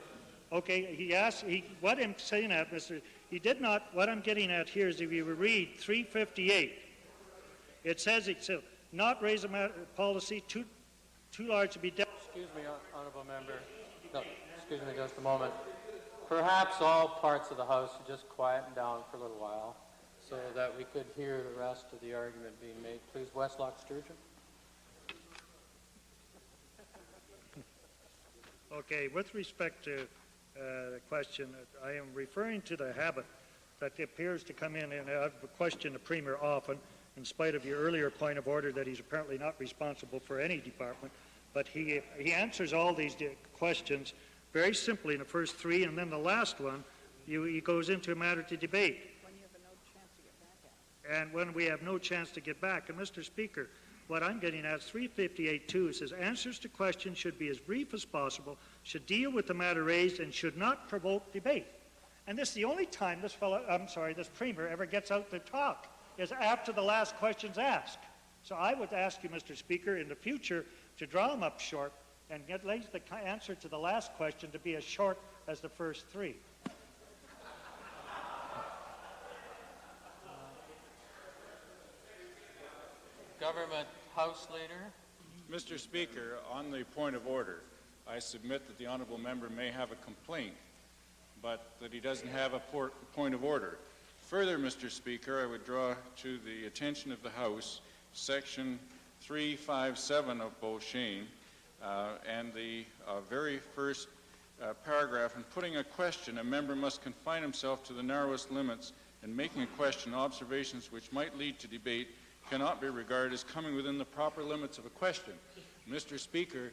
okay, he asked, what I'm saying at, Mr., he did not, what I'm getting at here is if you read 358, it says it's not raise a policy too large to be dealt. Excuse me, honourable member. No, excuse me just a moment. Perhaps all parts of the House should just quieten down for a little while so that we could hear the rest of the argument being made. Please, Westlock Sturgeon. Okay, with respect to the question, I am referring to the habit that appears to come in, and I've questioned the Premier often, in spite of your earlier point of order that he's apparently not responsible for any department, but he answers all these questions very simply in the first 3, and then the last one, he goes into a matter to debate. And when we have no chance to get back. And Mr. Speaker, what I'm getting at is 358.2 says answers to questions should be as brief as possible, should deal with the matter raised, and should not provoke debate. And this is the only time this Premier ever gets out to talk, is after the last question's asked. So I would ask you, Mr. Speaker, in the future to draw them up short and get the answer to the last question to be as short as the first three. Government House Leader. Mr. Speaker, on the point of order, I submit that the honourable member may have a complaint, but that he doesn't have a point of order. Further, Mr. Speaker, I would draw to the attention of the House Section 357 of Beauchesne and the very first paragraph. In putting a question, a member must confine himself to the narrowest limits, and making a question, observations which might lead to debate cannot be regarded as coming within the proper limits of a question. Mr. Speaker,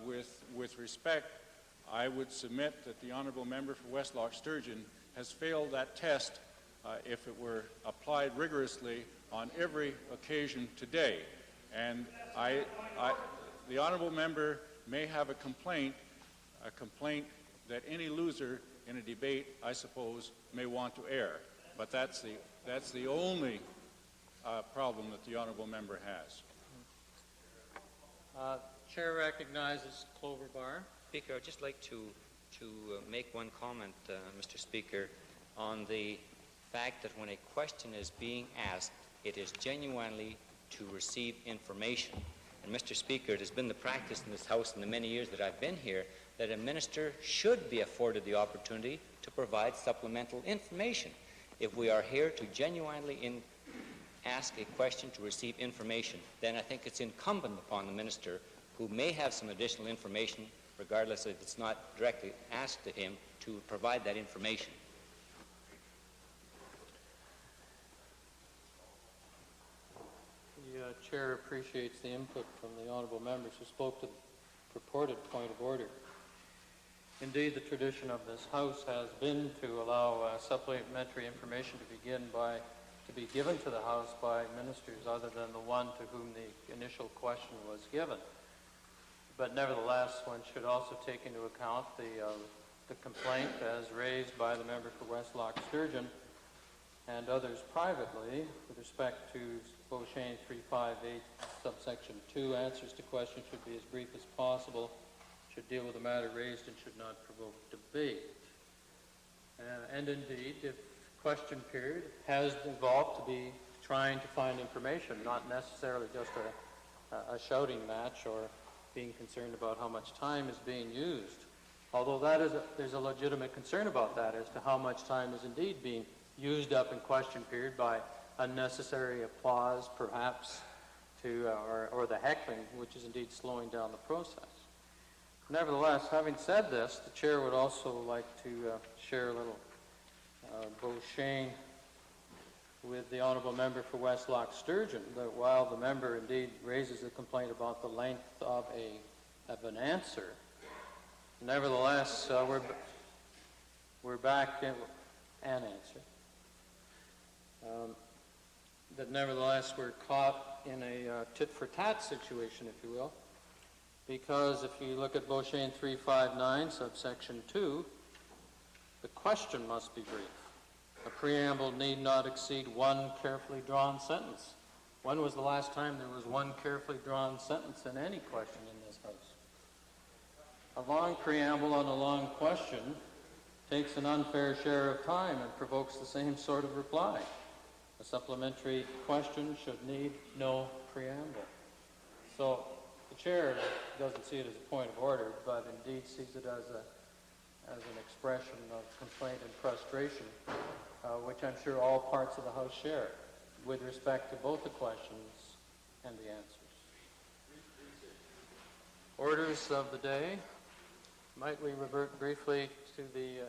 with respect, I would submit that the honourable member for Westlock Sturgeon has failed that test if it were applied rigorously on every occasion today. And the honourable member may have a complaint that any loser in a debate, I suppose, may want to air. But that's the only problem that the honourable member has. Chair recognizes Clover Barr. Speaker, I'd just like to make one comment, Mr. Speaker, on the fact that when a question is being asked, it is genuinely to receive information. And Mr. Speaker, it has been the practice in this House in the many years that I've been here that a minister should be afforded the opportunity to provide supplemental information. If we are here to genuinely ask a question to receive information, then I think it's incumbent upon the minister, who may have some additional information, regardless if it's not directly asked to him, to provide that information. The Chair appreciates the input from the honourable members who spoke to the purported point of order. Indeed, the tradition of this House has been to allow supplementary information to be given to the House by ministers other than the one to whom the initial question was given. But nevertheless, one should also take into account the complaint as raised by the member for Westlock Sturgeon and others privately with respect to Beauchesne 358, subsection 2. Answers to questions should be as brief as possible, should deal with the matter raised, and should not provoke debate. And indeed, if question period has evolved to be trying to find information, not necessarily just a shouting match or being concerned about how much time is being used. Although there's a legitimate concern about that as to how much time is indeed being used up in question period by unnecessary applause, perhaps, or the heckling, which is indeed slowing down the process. Nevertheless, having said this, the Chair would also like to share a little Beauchesne with the honourable member for Westlock Sturgeon, that while the member indeed raises a complaint about the length of an answer, nevertheless, we're back in an answer. That nevertheless we're caught in a tit-for-tat situation, if you will, because if you look at Beauchesne 359, subsection 2, the question must be brief. A preamble need not exceed one carefully drawn sentence. When was the last time there was one carefully drawn sentence in any question in this House? A long preamble on a long question takes an unfair share of time and provokes the same sort of reply. A supplementary question should need no preamble. So the Chair doesn't see it as a point of order, but indeed sees it as an expression of complaint and frustration, which I'm sure all parts of the House share with respect to both the questions and the answers. Orders of the day. Might we revert briefly to the